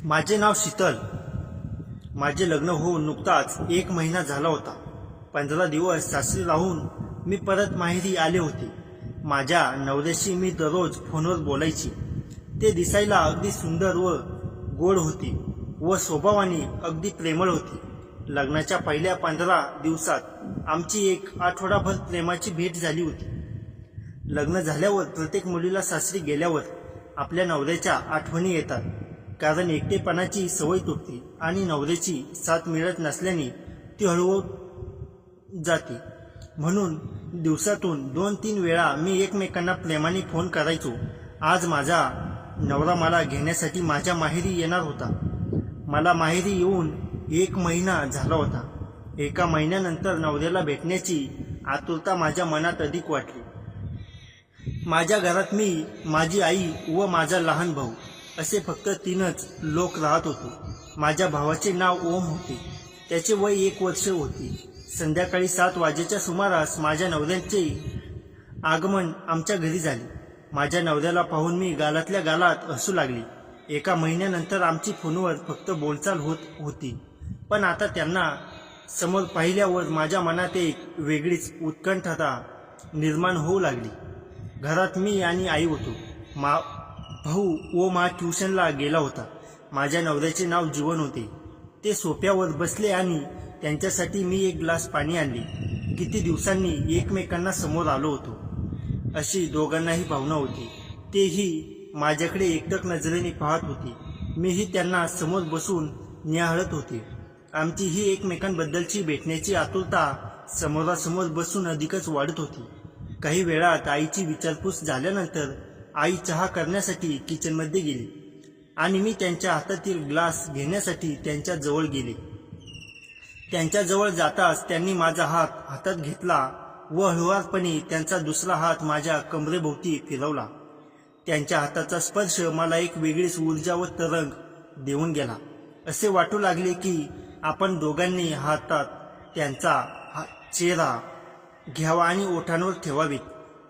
माझे नाव शीतल. माझे लग्न होऊन नुकताच 1 महिना झाला होता. 15 दिवस सासरी राहून मी परत माहेरी आले होते. माझ्या नवऱ्याशी मी दररोज फोनवर बोलायची. ते दिसायला अगदी सुंदर व गोड होते व स्वभावाने अगदी प्रेमळ होते. लग्नाच्या पहिल्या 15 दिवसात आमची एक आठवडाभर प्रेमाची भेट झाली होती. लग्न झाल्यावर प्रत्येक मुलीला सासरी गेल्यावर आपल्या नवऱ्याच्या आठवणी येतात, कारण एकटेपणाची सवय तुटते आणि नवऱ्याची साथ मिळत नसल्याने ती हळूहळू जाते. म्हणून दिवसातून 2-3 वेळा मी एकमेकांना प्रेमाने फोन करायचो. आज माझा नवरा मला घेण्यासाठी माझ्या माहेरी येणार होता. मला माहेरी येऊन 1 महिना झाला होता. 1 महिन्यानंतर नवऱ्याला भेटण्याची आतुरता माझ्या मनात अधिक वाटली. माझ्या घरात मी, माझी आई व माझा लहान भाऊ असे फक्त 3च लोक राहत होतो. माझ्या भावाचे नाव ओम होते. त्याचे वय 1 वर्ष होते. संध्याकाळी 7 वाजेच्या सुमारास माझ्या नवऱ्याचे आगमन आमच्या घरी झाले. माझ्या नवऱ्याला पाहून मी गालातल्या गालात हसू लागले. 1 महिन्यानंतर आमची फोनवर फक्त बोलचाल होत होती, पण आता त्यांना समोर पाहिल्यावर माझ्या मनात एक वेगळीच उत्कंठता निर्माण होऊ लागली. घरात मी आणि आई होतो. भाऊ ओम ट्युशनला गेला होता. माझ्या नवऱ्याचे नाव जीवन होते. ते सोफ्यावर बसले आणि त्यांच्यासाठी मी एक ग्लास पाणी आणले. किती दिवसांनी एकमेकांना समोर आलो होतो अशी दोघांनाही भावना होती. तेही माझ्याकडे एकटक नजरेने पाहत होते. मीही त्यांना समोर बसून निहाळत होते. आमची ही एकमेकांबद्दलची भेटण्याची आतुरता समोरासमोर बसून अधिकच वाढत होती. काही वेळात आईची विचारपूस झाल्यानंतर आई चहा करण्यासाठी किचनमध्ये गेली आणि मी त्यांच्या हातातील ग्लास घेण्यासाठी त्यांच्या जवळ गेले. त्यांच्याजवळ जाताच त्यांनी माझा हात हातात घेतला व हळुवारपणे त्यांचा दुसरा हात माझ्या कमरेभोवती फिरवला. त्यांच्या हाताचा स्पर्श मला एक वेगळीच ऊर्जा व तरंग देऊन गेला. असे वाटू लागले की आपण दोघांनी हातात त्यांचा चेहरा घ्यावा आणि ओठांवर ठेवावेत.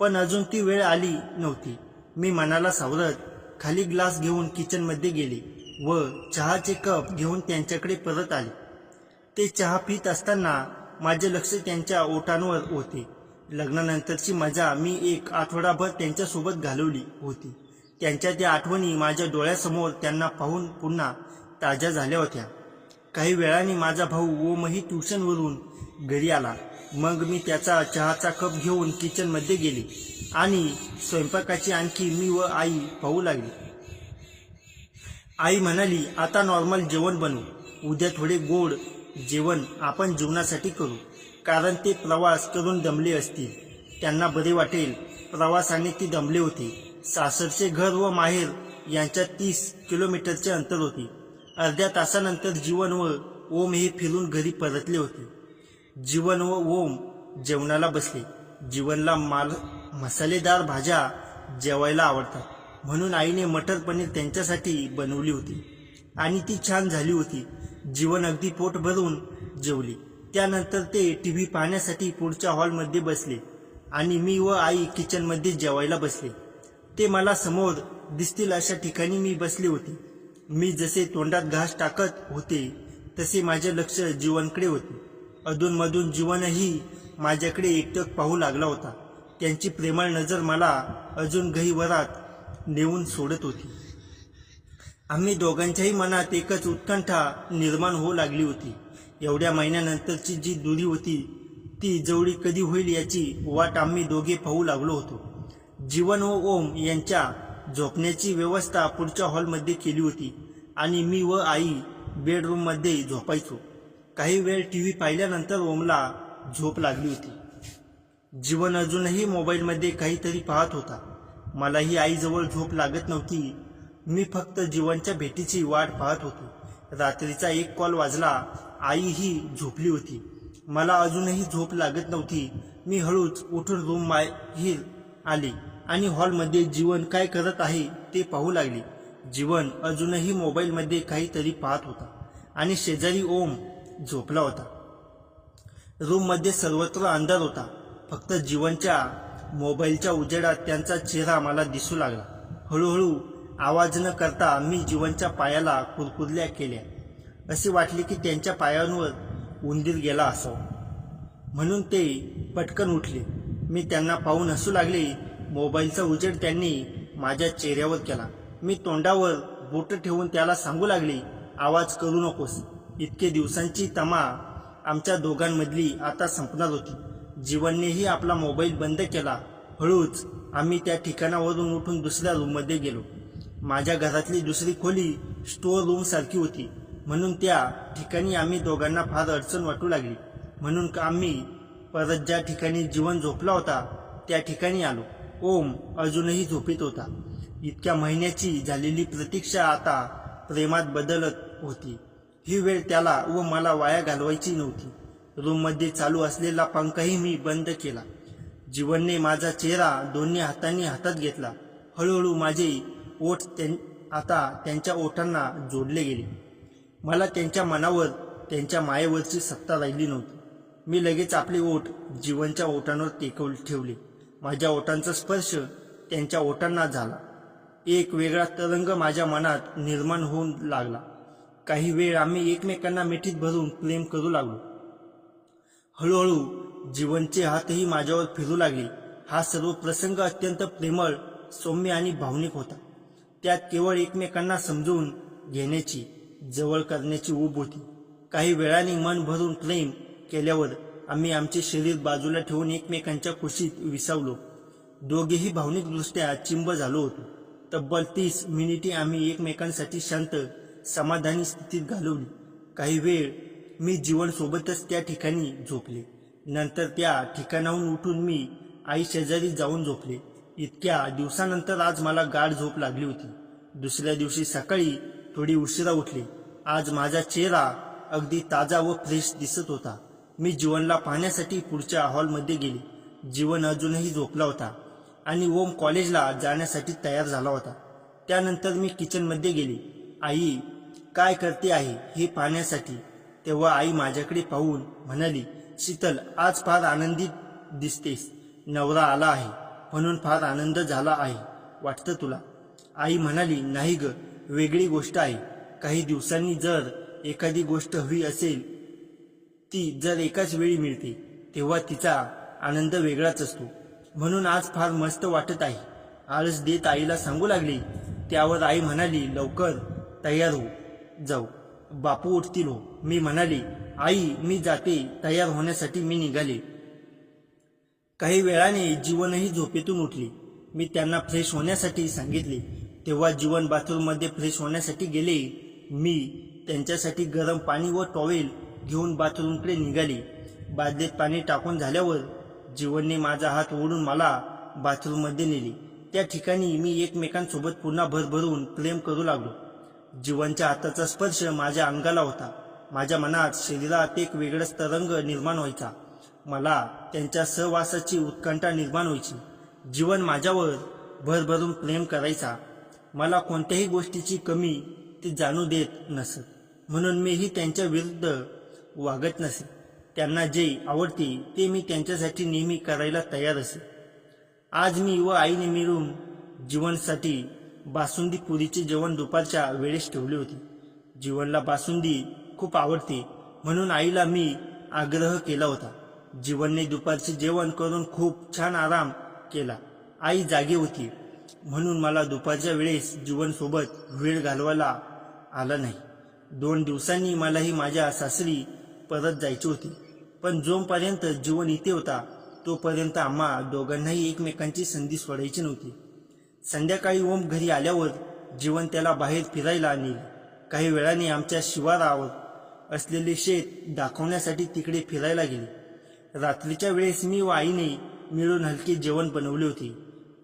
पण अजून ती वेळ आली नव्हती. मी मनाला सावरत खाली ग्लास घेऊन किचनमध्ये गेले व चहाचे कप घेऊन त्यांच्याकडे परत आले. ते चहा पित असताना माझे लक्ष त्यांच्या ओठांवर होते. लग्नानंतरची मजा मी 1 आठवडाभर त्यांच्यासोबत घालवली होती. त्यांच्या त्या आठवणी माझ्या डोळ्यासमोर त्यांना पाहून पुन्हा ताज्या झाल्या होत्या. काही वेळाने माझा भाऊ ओमही ट्युशनवरून घरी आला. मग मी त्याचा चहाचा कप घेऊन किचनमध्ये गेले आणि स्वयंपाकाची आणखी मी व आई पाहू लागली. आई म्हणाली, आता नॉर्मल जेवण बनवू. उद्या थोडे गोड जेवण आपण जेवणासाठी करू, कारण ते प्रवास करून दमले असतील. त्यांना बरे वाटेल. प्रवासाने ती दमले होते. सासरचे घर व माहेर यांच्यात 30 किलोमीटरचे अंतर होते. अर्ध्या तासानंतर जीवन व ओम हे फिरून घरी परतले होते. जीवन व ओम जेवणाला बसले. जीवनला मसालेदार भाज्या जेवायला आवडतात, म्हणून आईने मटर पनीर त्यांच्यासाठी बनवली होती आणि ती छान झाली होती. जीवन अगदी पोट भरून जेवले. त्यानंतर ते टीव्ही पाहण्यासाठी पुढच्या हॉलमध्ये बसले आणि मी व आई किचनमध्ये जेवायला बसले. ते मला समोर दिसतील अशा ठिकाणी मी बसले होते. मी जसे तोंडात घास टाकत होते तसे माझे लक्ष जीवनकडे होते. अधूनमधून जीवनही माझ्याकडे एकटक पाहू लागला होता. त्यांची प्रेमळ नजर मला अजून गहिवरात नेऊन सोडत होती. आम्ही दोघांच्याही मनात एकच उत्कंठा निर्माण होऊ लागली होती. एवढ्या महिन्यानंतरची जी दूरी होती ती जवळी कधी होईल याची वाट आम्ही दोघे पाहू लागलो होतो. जीवन व ओम यांच्या झोपण्याची व्यवस्था पुढच्या हॉलमध्ये केली होती आणि मी व आई बेडरूममध्ये झोपायचो. काही वेळ टीव्ही पाहिल्यानंतर ओमला झोप लागली होती. जीवन अजूनही मोबाईलमध्ये काहीतरी पाहत होता. मलाही आईजवळ झोप लागत नव्हती. मी फक्त जीवनच्या भेटीची वाट पाहत होतो. रात्रीचा 1 कॉल वाजला. आईही झोपली होती. मला अजूनही झोप लागत नव्हती. मी हळूच उठून रूम बाहेर आले आणि हॉलमध्ये जीवन काय करत आहे ते पाहू लागले. जीवन अजूनही मोबाईलमध्ये काहीतरी पाहत होता आणि शेजारी ओम झोपला होता. रूममध्ये सर्वत्र अंधार होता. फक्त जीवनच्या मोबाईलच्या उजेडात त्यांचा चेहरा मला दिसू लागला. हळूहळू आवाज न करता मी जीवनच्या पायाला कुरकुरल्या केल्या. असे वाटले की त्यांच्या पायांवर उंदीर गेला असावा. म्हणून ते पटकन उठले. मी त्यांना पाहून हसू लागले. मोबाईलचा उजेड त्यांनी माझ्या चेहऱ्यावर केला. मी तोंडावर बोट ठेवून त्याला सांगू लागले, आवाज करू नकोस. इतके दिवसांची तमा आमच्या दोघांमधली आता संपणार होती. जीवननेही आपला मोबाईल बंद केला. हळूच आम्ही त्या ठिकाणावरून उठून दुसऱ्या रूममध्ये गेलो. माझ्या घरातली दुसरी खोली स्टोअर रूम सारखी होती, म्हणून त्या ठिकाणी आम्ही दोघांना फार अडचण वाटू लागली. म्हणून आम्ही परत ज्या ठिकाणी जीवन झोपला होता त्या ठिकाणी आलो. ओम अजूनही झोपेत होता. इतक्या महिन्याची झालेली प्रतीक्षा आता प्रेमात बदलत होती. ही वेळ त्याला व मला वाया घालवायची नव्हती. रूममध्ये चालू असलेला पंखाही मी बंद केला. जीवनने माझा चेहरा दोन्ही हातांनी हातात घेतला. हळूहळू माझे ओठ आता त्यांच्या ओठांना जोडले गेले. मला त्यांच्या मनावर, त्यांच्या मायेवरची सत्ता राहिली नव्हती. मी लगेच आपले ओठ जीवनच्या ओठांवर ठेवले. माझ्या ओठांचा स्पर्श त्यांच्या ओठांना झाला. एक वेगळा तरंग माझ्या मनात निर्माण होऊन लागला. काही वेळ आम्ही एकमेकांना मिठीत भरून प्रेम करू लागलो. हळूहळू जीवनचे हातही माझ्यावर फिरू लागले. हा सर्व प्रसंग अत्यंत प्रेमळ, सौम्य आणि भावनिक होता. त्यात केवळ एकमेकांना समजून घेण्याची, जवळ करण्याची ऊब होती. काही वेळाने मन भरून प्रेम केल्यावर आम्ही आमचे शरीर बाजूला ठेवून एकमेकांच्या कुशीत विसावलो. दोघेही भावनिकदृष्ट्या चिंब झालो होतो. तब्बल 30 मिनिटे आम्ही एकमेकांसाठी शांत, समाधानी स्थितीत घालवली. काही वेळ मी जीवनसोबतच त्या ठिकाणी झोपले. नंतर त्या ठिकाणाहून उठून मी आई शेजारी जाऊन झोपले. इतक्या दिवसानंतर आज मला गाढ झोप लागली होती. दुसऱ्या दिवशी सकाळी थोडी उशिरा उठले. आज माझा चेहरा अगदी ताजा व फ्रेश दिसत होता. मी जीवनला पाहण्यासाठी पुढच्या हॉलमध्ये गेले. जीवन अजूनही झोपला होता आणि ओम कॉलेजला जाण्यासाठी तयार झाला होता. त्यानंतर मी किचनमध्ये गेले. आई काय करते आहे हे पाहण्यासाठी. तेव्हा आई माझ्याकडे पाहून म्हणाली, शीतल, आज फार आनंदित दिसतेस. नवरा आला आहे म्हणून फार आनंद झाला आहे वाटतं तुला. आई म्हणाली, नाही ग, वेगळी गोष्ट आहे. काही दिवसांनी जर एखादी गोष्ट हवी असेल, ती जर एकाच वेळी मिळते तेव्हा तिचा आनंद वेगळाच असतो. म्हणून आज फार मस्त वाटत आहे. आळस देत आईला सांगू लागली. त्यावर आई म्हणाली, लवकर तयार हो, जाऊ, बापू उठतील हो. मी म्हणाली, आई मी जाते. तयार होण्यासाठी मी निघाले. काही वेळाने जीवनही झोपेतून उठली. मी त्यांना फ्रेश होण्यासाठी सांगितले. तेव्हा जीवन बाथरूममध्ये फ्रेश होण्यासाठी गेले. मी त्यांच्यासाठी गरम पाणी व टॉवेल घेऊन बाथरूमकडे निघाले. बादलीत पाणी टाकून झाल्यावर जीवनने माझा हात ओढून मला बाथरूममध्ये नेले. त्या ठिकाणी मी एकमेकांसोबत पुन्हा भरभरून प्रेम करू लागलो. जीवनच्या हाताचा स्पर्श माझ्या अंगाला होता. माझ्या मनात, शरीरात एक वेगळाच तरंग निर्माण व्हायचा. मला त्यांच्या सहवासाची उत्कंठा निर्माण व्हायची. जीवन माझ्यावर भरभरून प्रेम करायचा. मला कोणत्याही गोष्टीची कमी ते जाणू देत नसत. म्हणून मीही त्यांच्या विरुद्ध वागत नसे. त्यांना जे आवडते ते मी त्यांच्यासाठी नेहमी करायला तयार असे. आज मी व आईने मिळून जीवनसाठी बासुंदी पुरीचे जेवण दुपारच्या वेळेस ठेवले होते. जीवनला बासुंदी खूप आवडते म्हणून आईला मी आग्रह केला होता. जीवनने दुपारचे जेवण करून खूप छान आराम केला. आई जागी होती म्हणून मला दुपारच्या वेळेस जीवनसोबत वेळ घालवायला आला नाही. 2 दिवसांनी मलाही माझ्या सासरी परत जायचे होते. पण जोपर्यंत जीवन इथे होता तोपर्यंत आम्हा दोघांनाही एकमेकांची संधी सोडायची नव्हती. संध्याकाळी ओम घरी आल्यावर जीवन त्याला बाहेर फिरायला नेले. काही वेळाने आमच्या शिवारावर असलेले शेत दाखवण्यासाठी तिकडे फिरायला गेले. रात्रीच्या वेळेस मी व आईने मिळून हलके जेवण बनवले होते.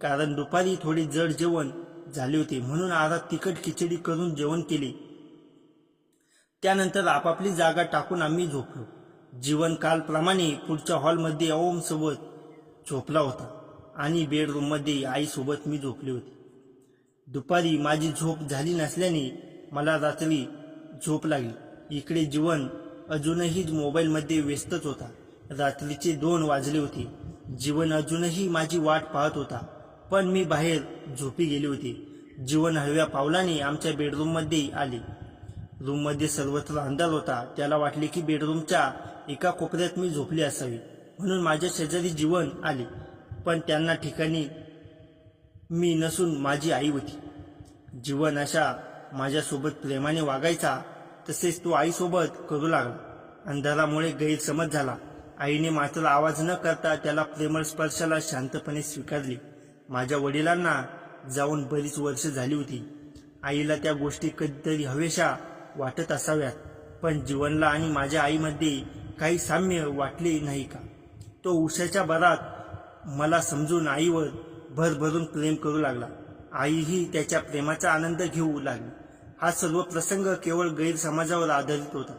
कारण दुपारी थोडे जड जेवण झाले होते म्हणून आरात तिखट खिचडी करून जेवण केले. त्यानंतर आपापली जागा टाकून आम्ही झोपलो. जीवन कालप्रमाणे पुढच्या हॉलमध्ये ओम सोबत झोपला होता आणि बेडरूममध्ये आईसोबत मी झोपले होते. दुपारी माझी झोप झाली नसल्याने मला रात्री झोप लागली. इकडे जीवन अजूनही मोबाईलमध्ये व्यस्तच होता. रात्रीचे 2 वाजले होते. जीवन अजूनही माझी वाट पाहत होता. पण मी बाहेर झोपी गेले होते. जीवन हळव्या पावलाने आमच्या बेडरूममध्ये आले. रूममध्ये सर्वत्र अंधार होता. त्याला वाटले की बेडरूमच्या एका कोपऱ्यात मी झोपले असावे, म्हणून माझ्या शेजारी जीवन आले. पण त्यांना ठिकाणी मी नसून माझी आई होती. जीवन अशा माझ्यासोबत प्रेमाने वागायचा, तसेच तो आईसोबत करू लागला. अंधारामुळे गैरसमज झाला. आईने मात्र आवाज न करता त्याला प्रेमळ स्पर्शाला शांतपणे स्वीकारले. माझ्या वडिलांना जाऊन बरीच वर्ष झाली होती. आईला त्या गोष्टी कधीतरी हवेशा वाटत असाव्यात, पण जीवनला आणि माझ्या आईमध्ये काही साम्य वाटले नाही का? तो उशाच्या भरात मला समजून आईवर भरभरून प्रेम करू लागला. आईही त्याच्या प्रेमाचा आनंद घेऊ लागली. हा सर्व प्रसंग केवळ गैरसमजावर आधारित होता.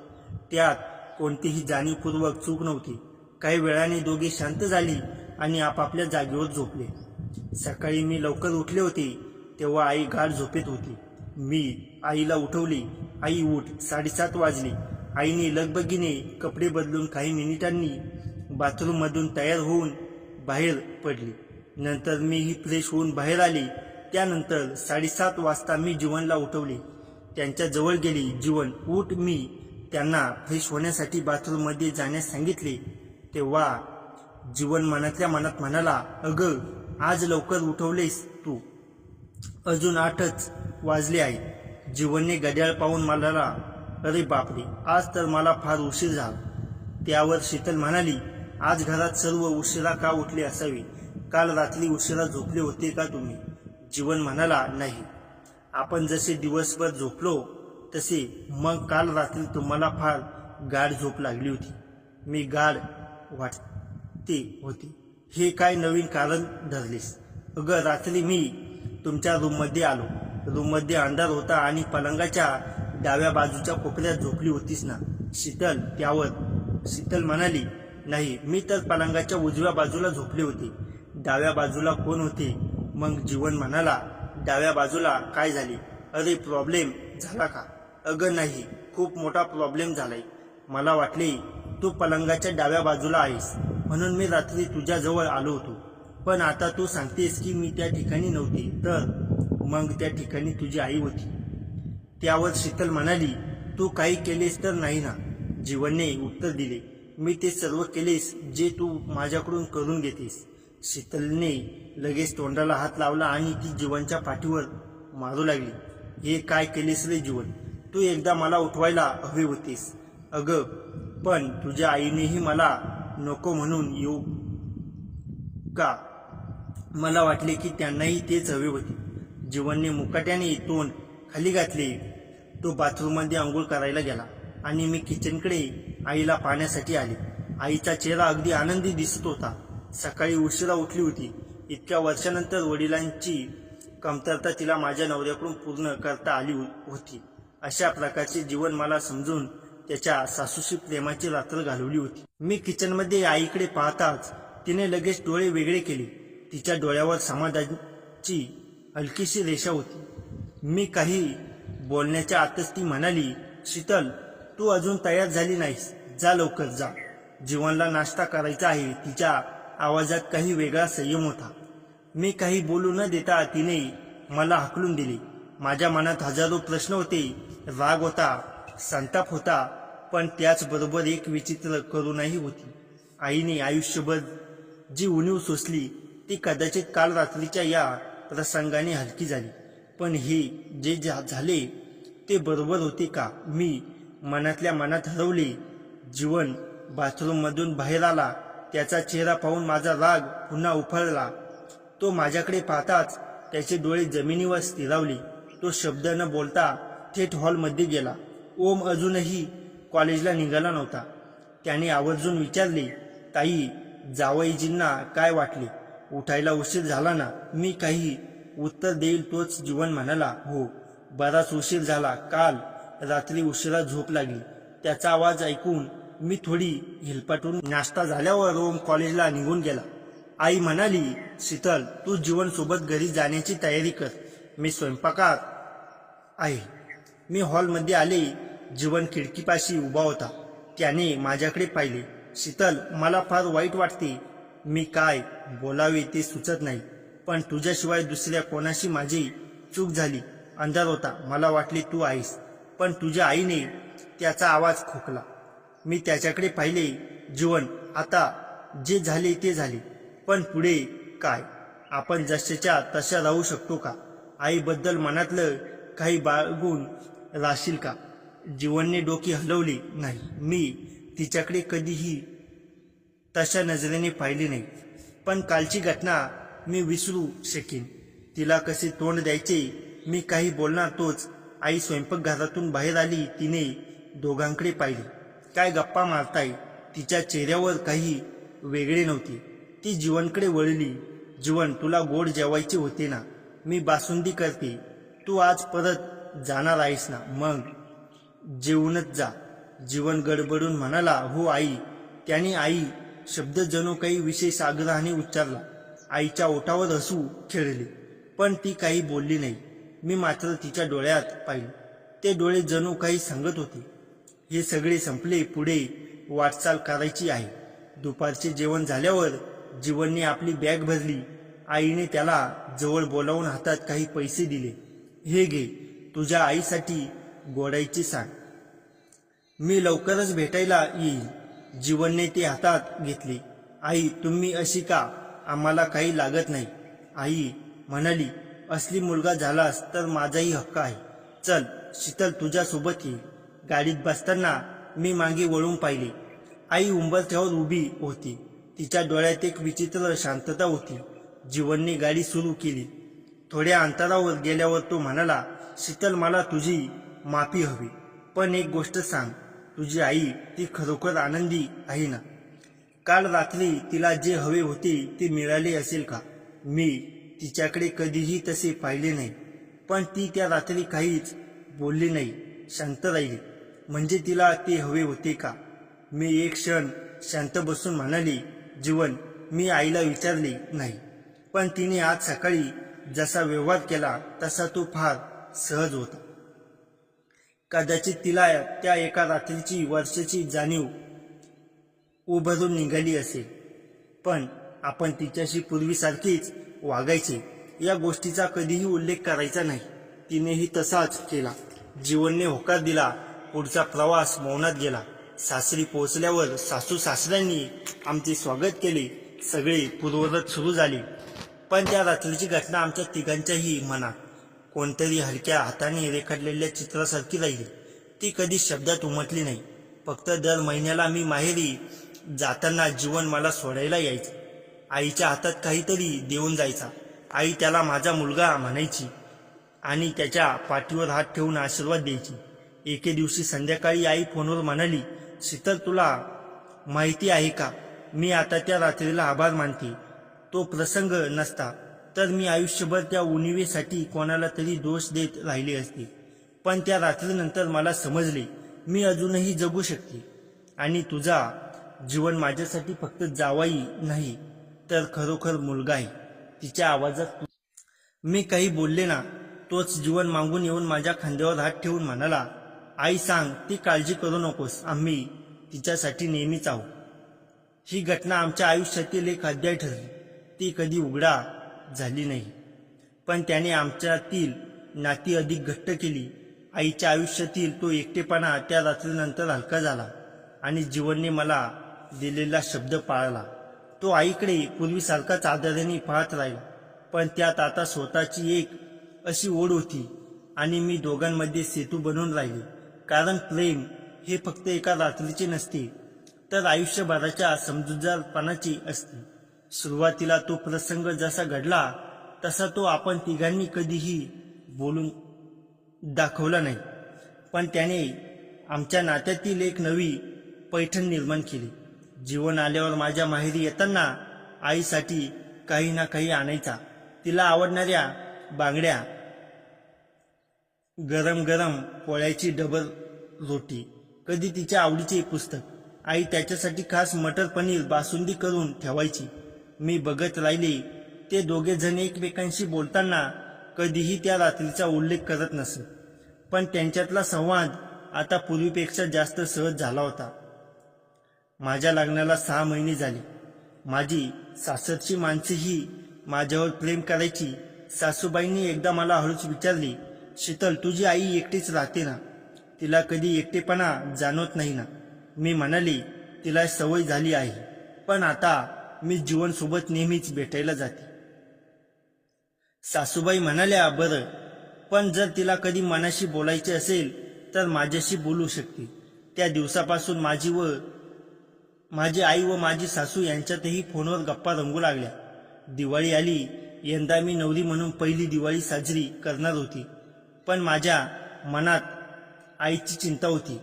त्यात कोणतीही जाणीवपूर्वक चूक नव्हती. काही वेळाने दोघे शांत झाली आणि आपापल्या जागेवर झोपले. सकाळी मी लवकर उठले होते तेव्हा आई गाढ झोपेत होती. मी आईला उठवले. आई उठ, 7:30 वाजले. आईने लगबगीने कपडे बदलून काही मिनिटांनी बाथरूममधून तयार होऊन बाहेर पडली. नंतर मीही फ्रेश होऊन बाहेर आले. त्यानंतर 7:30 वाजता मी जीवनला उठवले. त्यांच्या जवळ गेली. जीवन उठ. मी त्यांना फ्रेश होण्यासाठी बाथरूममध्ये जाण्यास सांगितले तेव्हा जीवन मनातल्या मनात म्हणाला, अगं आज लवकर उठवलेस तू, अजून 8च वाजले आहे. जीवनने घड्याळ पाहून म्हणाला, अरे बापरे, आज तर मला फार उशीर झाला. त्यावर शीतल म्हणाली, आज घरात सर्व उशिरा का उठले असावे? काल रात्री उशिरा झोपले होते का तुम्ही? जीवन म्हणाला, नाही. आपण जसे दिवसभर झोपलो तसे. मग काल रात्री तुम्हाला फार गाढ झोप लागली होती. मी गाढ वाटते होते. हे काय नवीन कारण धरलेस? अगं रात्री मी तुमच्या रूममध्ये आलो. रूममध्ये अंधार होता आणि पलंगाच्या डाव्या बाजूच्या कोपऱ्यात झोपली होतीस ना शीतल? त्यावर शीतल म्हणाली, नाही, मी तर पलंगाच्या उजव्या बाजूला झोपले होते. डाव्या बाजूला कोण होते? मग जीवन म्हणाला, डाव्या बाजूला काय झाले? अरे प्रॉब्लेम झाला का? अगं नाही, खूप मोठा प्रॉब्लेम झालाय. मला वाटले तू पलंगाच्या डाव्या बाजूला आहेस, म्हणून मी रात्री तुझ्याजवळ आलो होतो. पण आता तू सांगतेस की मी त्या ठिकाणी नव्हते, तर मग त्या ठिकाणी तुझी आई होती. त्यावर शीतल म्हणाली, तू काही केलेस तर नाही ना? जीवनने उत्तर दिले, मी ते सर्व केलेस जे तू माझ्याकडून करून घेतेस. शीतलने लगेच तोंडाला हात लावला आणि ती जीवनच्या पाठीवर मारू लागली. हे काय केलेस रे जीवन? तू एकदा मला उठवायला हवे होतेस. अगं पण तुझ्या आईनेही मला नको म्हणून येऊ का? मला वाटले की त्यांनाही तेच हवे होते. जीवनने मुकाट्याने तोंड खाली घातले. तो बाथरूममध्ये आंघोळ करायला गेला आणि मी किचनकडे आईला पाहण्यासाठी आले. आईचा चेहरा अगदी आनंदी दिसत होता. सकाळी उशिरा उठली होती. इतक्या वर्षानंतर वडिलांची कमतरता तिला माझ्या नवऱ्याकडून पूर्ण करता आली होती. अशा प्रकारचे जीवन मला समजून त्याच्या सासूशी प्रेमाची रात्र घालवली होती. मी किचनमध्ये आईकडे पाहताच तिने लगेच डोळे वेगळे केले. तिच्या डोळ्यावर समाधानाची हलकीशी रेषा होती. मी काही बोलण्याच्या आतच ती म्हणाली, शीतल, तू अजून तयार झाली नाहीस, जा लवकर जा, जीवनला नाश्ता करायचा आहे. तिच्या आवाजात काही वेगळा संयम होता. मी काही बोलू न देता तिने मला हाकलून दिले. माझ्या मनात हजारो प्रश्न होते. राग होता, संताप होता, पण त्याचबरोबर एक विचित्र करुणाही होती. आईने आयुष्यभर जी उणीव सोसली ती कदाचित काल रात्रीच्या या प्रसंगाने हलकी झाली. पण हे जे झाले ते बरोबर होते का? मी मनातल्या मनात हरवले. जीवन बाथरूममधून बाहेर आला. त्याचा चेहरा पाहून माझा राग पुन्हा उफाळला. तो माझ्याकडे पाहताच त्याचे डोळे जमिनीवर स्थिरावले. तो शब्द न बोलता थेट हॉलमध्ये गेला. ओम अजूनही कॉलेजला निघाला नव्हता. त्याने आवर्जून विचारले, ताई, जावईजींना काय वाटले? उठायला उशीर झाला ना? मी काही उत्तर देईल तोच जीवन म्हणाला, हो, बराच उशीर झाला. काल रात्री उशिरा झोप लागली. त्याचा आवाज ऐकून मी थोडी हिलपाटून नाश्ता झाल्यावर ओम कॉलेजला निघून गेला. आई म्हणाली, शीतल, तू जीवन सोबत घरी जाण्याची तयारी कर, मी स्वयंपाकात आहे. मी हॉलमध्ये आले. जीवन खिडकीपाशी उभा होता. त्याने माझ्याकडे पाहिले. शीतल, मला फार वाईट वाटते. मी काय बोलावे ते सुचत नाही, पण तुझ्याशिवाय दुसऱ्या कोणाशी माझे चूक झाली. अंधार होता. मला वाटले तू आहेस. पण तुझ्या आईने त्याचा आवाज खोकला. मी त्याच्याकडे पाहिले. जीवन, आता जे झाले ते झाले. पण पुढे काय? आपण जशाच्या तशा राहू शकतो का? आईबद्दल मनातलं काही बाळगून राहशील का? जीवनने डोके हलवले. नाही, मी तिच्याकडे कधीही तशा नजरेने पाहिले नाही. पण कालची घटना मी विसरू शकेन. तिला कसे तोंड द्यायचे मी काही बोलणार तोच आई स्वयंपाकघरातून बाहेर आली. तिने दोघांकडे पाहिले. काय गप्पा मारताय? तिच्या चेहऱ्यावर काही वेगळे नव्हते. ती जीवनकडे वळली. जीवन, तुला गोड जेवायचे होते ना? मी बासुंदी करते. तू आज परत जाणार आहेस ना? मग जेवूनच जा. जीवन गडबडून म्हणाला, हो आई. त्याने आई शब्द जणू काही विशेष आग्रहाने उच्चारला. आईच्या ओठावर हसू खेळले, पण ती काही बोलली नाही. मी मात्र तिच्या डोळ्यात पाहिले. ते डोळे जणू काही सांगत होते, हे सगळे संपले, पुढे वाटचाल करायची आहे. दुपारचे जेवण झाल्यावर जीवनने आपली बॅग भरली. आईने त्याला जवळ बोलावून हातात काही पैसे दिले. हे घे, तुझ्या आईसाठी गोडायचे सांग. मी लवकरच भेटायला येईल. जीवनने ते हातात घेतले. आई, तुम्ही अशी का? आम्हाला काही लागत नाही. आई म्हणाली, असली मुलगा झालास तर माझाही हक्क आहे. चल, शीतल तुझ्यासोबत येईल. गाडीत बसताना मी मागे वळून पाहिले. आई उंबरठ्यावर उभी होती. तिच्या डोळ्यात एक विचित्र शांतता होती. जीवनने गाडी सुरू केली. थोड्या अंतरावर गेल्यावर तो म्हणाला, शीतल, मला तुझी माफी हवी. पण एक गोष्ट सांग, तुझी आई ती खरोखर आनंदी आहे ना? काल रात्री तिला जे हवे होते ते मिळाले असेल का? मी तिच्याकडे कधीही तसे पाहिले नाही. पण ती त्या रात्री काहीच बोलली नाही, शांत राहिली. म्हणजे तिला ते हवे होते का? मी एक क्षण शांत बसून म्हणाली, जीवन, मी आईला विचारले नाही. पण तिने आज सकाळी जसा व्यवहार केला तसा तो फार सहज होता. कदाचित तिला त्या एका रात्रीची वर्षाची जाणीव उभरून निघाली असेल. पण आपण तिच्याशी पूर्वीसारखीच वागायचे या गोष्टीचा कधीही उल्लेख करायचा नाही. तिनेही तसाच केला. जीवनने होकार दिला. पुढचा प्रवास मौनात गेला. सासरी पोहोचल्यावर सासू सासऱ्यांनी आमचे स्वागत केले. सगळे पूर्ववत सुरू झाले. पण त्या रात्रीची घटना आमच्या तिघांच्याही मनात कोणतरी हलक्या हाताने रेखाटलेल्या चित्रासारखी राहिली. ती कधी शब्दात उमटली नाही. फक्त दर महिन्याला मी माहेरी जाताना जीवन मला सोडायला यायचं. आईच्या हातात काहीतरी देऊन जायचा. आई त्याला माझा मुलगा म्हणायची आणि त्याच्या पाठीवर हात ठेवून आशीर्वाद द्यायची. एके दिवशी संध्याकाळी आई फोनवर म्हणाली, शीतल, तुला माहिती आहे का, मी आता त्या रात्रीला आभार मानते. तो प्रसंग नसता तर मी आयुष्यभर त्या उणिवेसाठी कोणाला तरी दोष देत राहिले असते. पण त्या रात्रीनंतर मला समजले, मी अजूनही जगू शकते. आणि तुझा जीवन माझ्यासाठी फक्त जावाई नाही तर खरोखर मुलगा आहे. तिच्या आवाजात मी काही बोलले ना. तोच जीवन मागून येऊन माझ्या खांद्यावर हात ठेवून म्हणाला, आई सांग, ती काळजी करू नकोस, आम्ही तिच्यासाठी नेहमीच आहोत. ही घटना आमच्या आयुष्यातील एक अध्याय ठरली. ती कधी उघडा झाली नाही, पण त्याने आमच्यातील नाती अधिक घट्ट केली. आईच्या आयुष्यातील तो एकटेपणा त्या रात्रीनंतर हलका झाला आणि जीवनने मला दिलेला शब्द पाळला. तो आईकडे पूर्वीसारखाच आदराने पाहत राहिला. पण त्यात आता स्वतःची एक अशी ओढ होती आणि मी दोघांमध्ये सेतू बनून राहिले. कारण प्रेम हे फक्त एका रात्रीचे नसते तर आयुष्यभराच्या समजूतदारपणाची असते. सुरुवातीला तो प्रसंग जसा घडला तसा तो आपण तिघांनी कधीही बोलून दाखवला नाही. पण त्याने आमच्या नात्यातील एक नवी पैठण निर्माण केली. जीवन आल्यावर माझ्या माहेरी येताना आईसाठी काही ना काही आणायचा. तिला आवडणाऱ्या बांगड्या, गरम गरम पोळ्याची डबल रोटी, कधी तिच्या आवडीचे पुस्तक. आई त्याच्यासाठी खास मटर पनीर बासुंदी करून ठेवायची. मी बघत राहिले. ते दोघे जण एकमेकांशी बोलताना कधीही त्या रात्रीचा उल्लेख करत नसत. पण त्यांच्यातला संवाद आता पूर्वीपेक्षा जास्त सहज झाला होता. माझ्या लग्नाला 6 महिने झाले. माझी सासरची माणसेही माझ्यावर प्रेम करायची. सासूबाईंनी एकदा मला हळूच विचारले, शीतल, तुझी आई एकटीच राहते ना? तिला कधी एकटेपणा जाणवत नाही ना? मी म्हणाले, तिला सवय झाली आहे, पण आता मी जीवनसोबत नेहमीच भेटायला जाते. सासूबाई म्हणाल्या, बरं, पण जर तिला कधी मनाशी बोलायचे असेल तर माझ्याशी बोलू शकते. त्या दिवसापासून माझी आई व माझी सासू यांच्यातही फोनवर गप्पा रंगू लागल्या. दिवाळी आली. यंदा मी नवरी म्हणून पहिली दिवाळी साजरी करणार होती, पण माझ्या मनात आईची चिंता होती.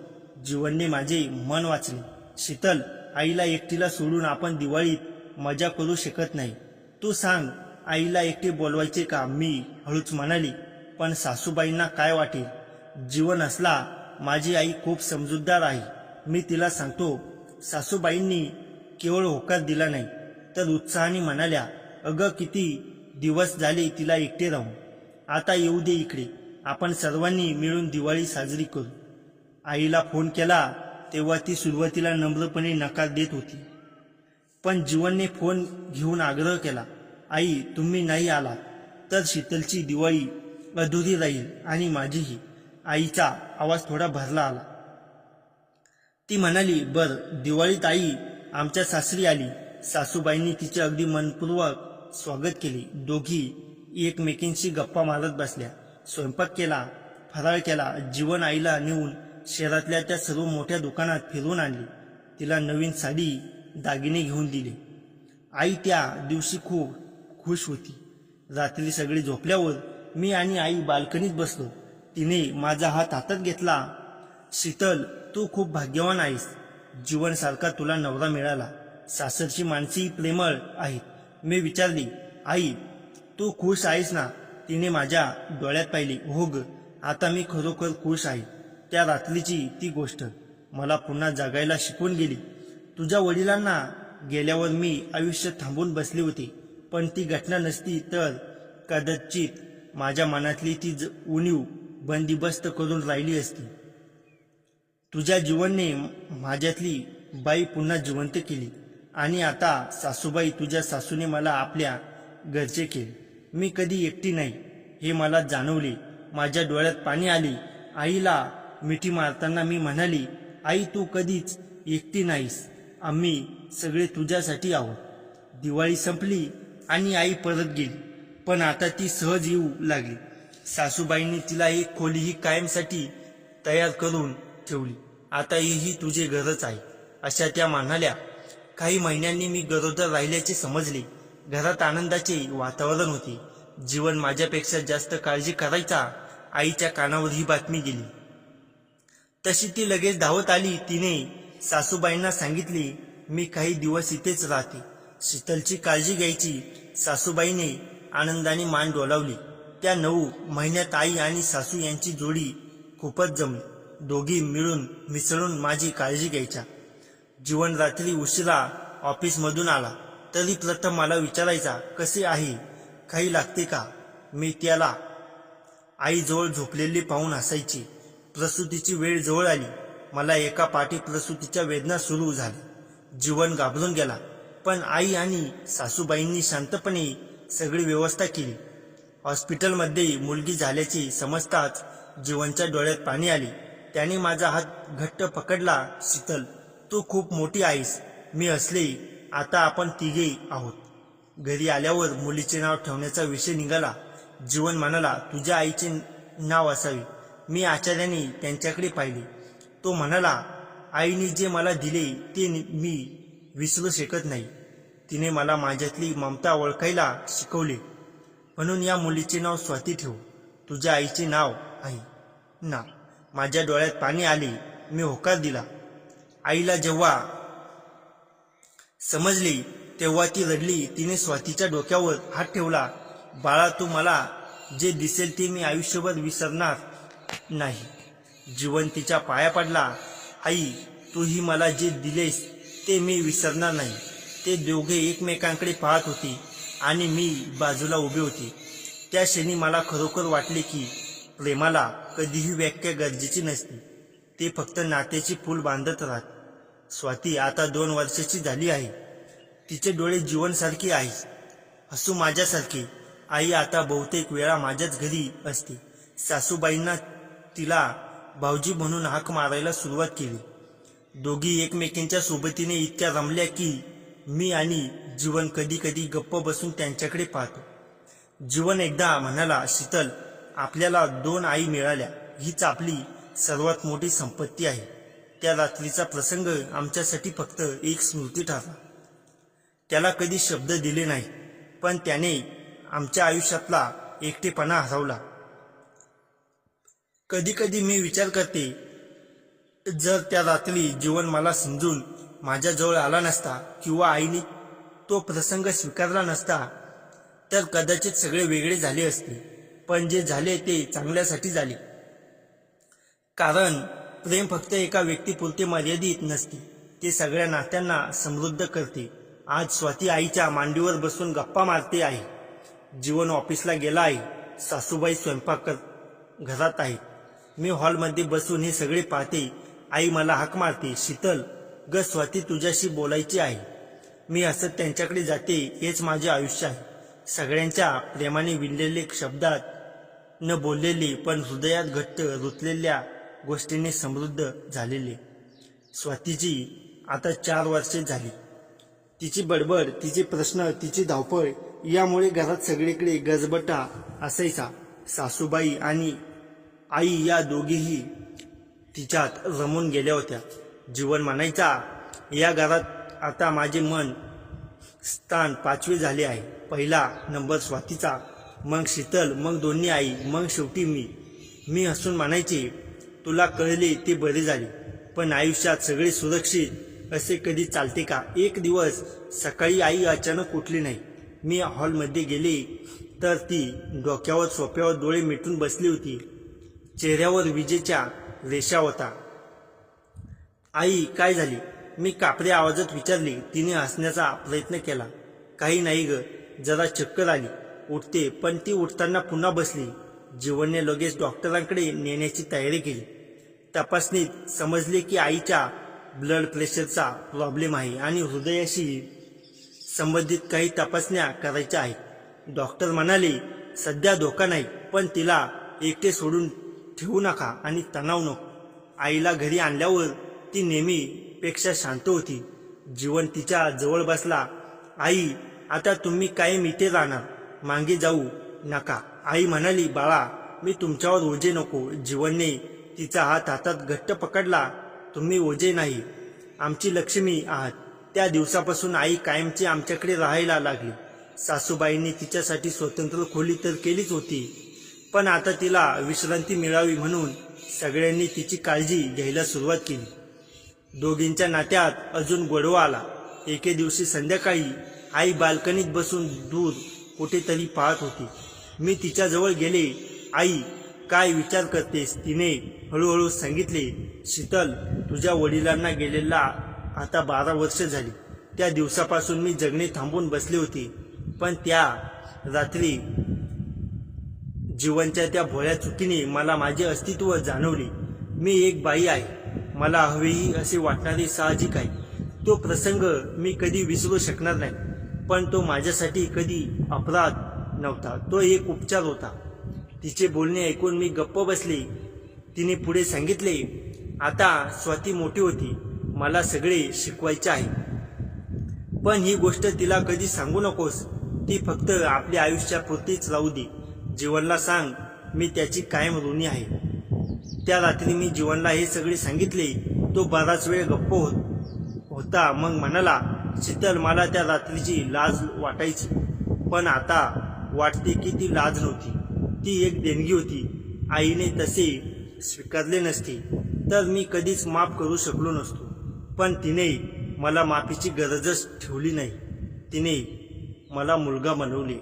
जीवनने माझे मन वाचले. शीतल, आईला एकटीला सोडून आपण दिवाळीत मजा करू शकत नाही. तू सांग, आईला एकटे बोलवायचे का? मी हळूच म्हणाली. पण सासूबाईंना काय वाटेल? जीवन असला, माझी आई खूप समजूतदार आहे. मी तिला सांगतो. सासूबाईंनी केवळ होकार दिला नाही तर उत्साहाने म्हणाल्या, अगं, किती दिवस झाले तिला एकटे राहून. आता येऊ दे इकडे, आपण सर्वांनी मिळून दिवाळी साजरी करू. आईला फोन केला तेव्हा ती सुरुवातीला नम्रपणे नकार देत होती, पण जीवनने फोन घेऊन आग्रह केला, आई, तुम्ही नाही आलात तर शीतलची दिवाळी अधुरी राहील आणि माझीही. आईचा आवाज थोडा भरला आला. ती म्हणाली, बरं, दिवाळीत आई आमच्या सासरी आली. सासूबाईंनी तिचे अगदी मनपूर्वक स्वागत केले. दोघी एकमेकींशी गप्पा मारत बसल्या. स्वयंपाक केला, फराळ केला. जीवन आईला नेऊन शहरातल्या त्या सर्व मोठ्या दुकानात फिरवून आणली. तिला नवीन साडी, दागिने घेऊन दिले. आई त्या दिवशी खूप खुश होती. रात्री सगळे झोपल्यावर मी आणि आई बाल्कनीत बसलो. तिने माझा हात हातात घेतला. शीतल, तू खूप भाग्यवान आहेस. जीवनसारखा तुला नवरा मिळाला. सासरची माणसेही प्रेमळ आहेत. मी विचारली, आई, तू खुश आहेस ना? तिने माझ्या डोळ्यात पाहिले. हो ग, आता मी खरोखर खुश आहे. त्या रात्रीची ती गोष्ट मला पुन्हा जगायला शिकवून गेली. तुझ्या वडिलांना गेल्यावर मी आयुष्य थांबून बसले होते, पण ती घटना नसती तर कदाचित माझ्या मनातली ती उणीव बंदिबस्त करून राहिली असती. तुझ्या जीवनने माझ्यातली बाई पुन्हा जिवंत केली आणि आता सासूबाई, तुझ्या सासूने मला आपल्या घरचे केले. मी कधी एकटी नाही हे मला जाणवले. माझ्या डोळ्यात पाणी आले. आईला मिठी मारताना मी म्हणाली, आई, तू कधीच एकटी नाहीस. आम्ही सगळे तुझ्यासाठी आहोत. दिवाळी संपली आणि आई परत गेली, पण आता ती सहज येऊ लागली. सासूबाईंनी तिला एक खोलीही कायमसाठी तयार करून ठेवली. आता ही तुझे घरच आहे अशा त्या म्हणाल्या. काही महिन्यांनी मी गरोदर राहिल्याचे समजले. घरात आनंदाचे वातावरण होते. जीवन माझ्यापेक्षा जास्त काळजी करायचा. आईच्या कानावर ही बातमी गेली तशी ती लगेच धावत आली. तिने सासूबाईंना सांगितले, मी काही दिवस इथेच राहते. शीतलची काळजी घ्यायची. सासूबाईने आनंदाने मान डोलावली. त्या 9 महिन्यात आई आणि सासू यांची जोडी खूपच जमली. दोघी मिळून मिसळून माझी काळजी घ्यायच्या. जीवन रात्री उशिरा ऑफिसमधून आला तरी प्रथम मला विचारायचा, कसे आहे, काही लागते का? मी त्याला आईजवळ झोपलेली पाहून हसायची. प्रसूतीची वेळ जवळ आली. मला एका पाठी प्रसूतीच्या वेदना सुरू झाल्या. जीवन घाबरून गेला, पण आई आणि सासूबाईंनी शांतपणे सगळी व्यवस्था केली. हॉस्पिटलमध्ये मुलगी झाल्याचे समजताच जीवनच्या डोळ्यात पाणी आले. त्याने माझा हात घट्ट पकडला. शीतल, तू खूप मोठी आहेस. मी असले, आता आपण तिघे आहोत. घरी आल्यावर मुलीचे नाव ठेवण्याचा विषय निघाला. जीवन म्हणाला, तुझ्या आईचे नाव असावे. मी आचार्याने त्यांच्याकडे पाहिले. तो म्हणाला, आईने जे मला दिले ते मी विसरू शकत नाही. तिने मला माझ्यातली ममता ओळखायला शिकवले. म्हणून या मुलीचे नाव स्वाती ठेव. तुझ्या आईचे नाव आहे ना. माझ्या डोळ्यात पाणी आले. मी होकार दिला. आईला जेव्हा समजले तेव्हा ती रडली. तिने स्वातीच्या डोक्यावर हात ठेवला. बाळा, तू मला जे दिसेल ते मी आयुष्यभर विसरणार नाही. जीवन तिच्या पाया पडला. आई, तूही मला जे दिलेस ते मी विसरणार नाही. ते दोघे एकमेकांकडे पाहत होते आणि मी बाजूला उभे होते. त्या क्षणी मला खरोखर वाटले की प्रेमाला कधीही व्याख्या गरजेची नसते. ते फक्त नात्याची फूल बांधत राहत. स्वाती आता 2 वर्षाची झाली आहे. तिचे डोळे जीवनसारखे आहेत, हसू माझ्यासारखे. आई आता बहुतेक वेळा माझ्याच घरी असते. सासूबाईंना तिला भाऊजी म्हणून हाक मारायला सुरुवात केली. दोघी एकमेकींच्या सोबतीने इतक्या रमल्या की मी आणि जीवन कधी कधी गप्प बसून त्यांच्याकडे पाहतो. जीवन एकदा म्हणाला, शीतल, आपल्याला 2 आई मिळाल्या, हीच आपली सर्वात मोठी संपत्ती आहे. त्या रात्रीचा प्रसंग आमच्यासाठी फक्त एक स्मृती ठरला. त्याला कधी शब्द दिले नाही, पण त्याने आमच्या आयुष्यातला एकटेपणा हरवला. कधी कधी मी विचार करते, जर त्या रात्री जीवन मला समजून माझ्याजवळ आला नसता किंवा आईने तो प्रसंग स्वीकारला नसता तर कदाचित सगळे वेगळे झाले असते. पण जे झाले ते चांगल्यासाठी झाले. कारण प्रेम फक्त एका व्यक्तीपुरते मर्यादित नसते, ते सगळ्या नात्यांना समृद्ध करते. आज स्वाती आईच्या मांडीवर बसून गप्पा मारते आहे. जीवन ऑफिसला गेला आहे. सासूबाई स्वयंपाक घरात आहेत. मी हॉलमध्ये बसून हे सगळे पाहते. आई मला हाक मारते, शीतल, ग स्वाती, तुझ्याशी बोलायची आहे. मी हसत त्यांच्याकडे जाते. हेच माझे आयुष्य आहे. सगळ्यांच्या प्रेमाने विणलेले, शब्दात न बोललेले पण हृदयात घट्ट रुतलेल्या गोष्टींनी समृद्ध झालेले. स्वातीची आता 4 वर्षे झाली. तिची बडबड, तिचे प्रश्न, तिची धावपळ यामुळे घरात सगळीकडे गजबटा असायचा. सासूबाई आणि आई या दोघीही तिच्यात रमून गेल्या होत्या. जीवन म्हणायचा, या घरात आता माझे मन स्थान 5वे झाले आहे. पहिला नंबर स्वातीचा, मग शीतल, मग दोन्ही आई, मग शेवटी मी. मी हसून म्हणायचे, तुला कळले ते बरे झाले. पण आयुष्यात सगळे सुरक्षित असे कधी चालते का? एक दिवस सकाळी आई अचानक उठली नाही. मी हॉलमध्ये गेले तर ती डोक्यावर सोफ्यावर डोळे मिटून बसली होती. चेहऱ्यावर विजेच्या रेषा होता. आई, काय झाले? मी कापऱ्या आवाजात विचारले. तिने हसण्याचा प्रयत्न केला. काही नाही ग, जरा चक्कर आली. उठते. पण ती उठताना पुन्हा बसली. जीवनने लगेच डॉक्टरांकडे नेण्याची तयारी केली. तपासणीत समजले की आईच्या ब्लड प्रेशरचा प्रॉब्लेम आहे आणि हृदयाशी संबंधित काही तपासण्या करायच्या आहेत. डॉक्टर म्हणाले, सध्या धोका नाही, पण तिला एकटे सोडून ठेवू नका आणि तणाव नको. आईला घरी आणल्यावर ती नेहमीपेक्षा शांत होती. जीवन तिच्या जवळ बसला. आई, आता तुम्ही कायम इथे राहणार, मागे जाऊ नका. आई म्हणाली, बाळा, मी तुमच्यावर ओझे नको. जीवनने तिचा हात हातात घट्ट पकडला. तुम्ही ओझे नाही, आमची लक्ष्मी आहात. त्या दिवसापासून आई कायमची आमच्याकडे राहायला लागली. सासूबाईंनी तिच्यासाठी स्वतंत्र खोली तर केलीच होती, पण आता तिला विश्रांती मिळावी म्हणून सगळ्यांनी तिची काळजी घ्यायला सुरुवात केली. दोघींच्या नात्यात अजून गोडवा आला. एके दिवशी संध्याकाळी आई बाल्कनीत बसून दूर कुठेतरी पाहत होती. मी तिच्याजवळ गेले. आई, काय विचार करतेस? तिने हळूहळू सांगितले, शीतल, तुझ्या वडिलांना गेलेला आता 12 वर्ष झाली. त्या दिवसापासून मी जगणे थांबून बसले होते. पण त्या रात्री जीवनच्या त्या भोळ्या चुकीने मला माझे अस्तित्व जाणवले. मी एक बाई आहे. मला हवेही असे वाटणारे साहजिक आहे. तो प्रसंग मी कधी विसरू शकणार नाही. पण तो माझ्यासाठी कधी अपराध नव्हता, तो एक उपचार होता. तिचे बोलणे ऐकून मी गप्प बसले. तिने पुढे सांगितले, आता स्वाती मोठी होती. मला सगळे शिकवायचे आहे. पण ही गोष्ट तिला कधी सांगू नकोस. ती फक्त आपल्या आयुष्यापुरतीच राहू दे. जीवनला सांग, मी त्याची कायम ऋणी आहे. त्या रात्री मी जीवनला हे सगळे सांगितले. तो बराच वेळ गप्प होता. मग म्हणाला, शीतल, मला त्या रात्रीची लाज वाटायची, पण आता वाटते की ती लाज नव्हती, ती एक देणगी होती. आईने तसे स्वीकारले नसते तर मी कधीच माफ करू शकलो नसतो. पण तिने मला माफीची गरजच ठेवली नाही. तिने मला मुलगा बनवले.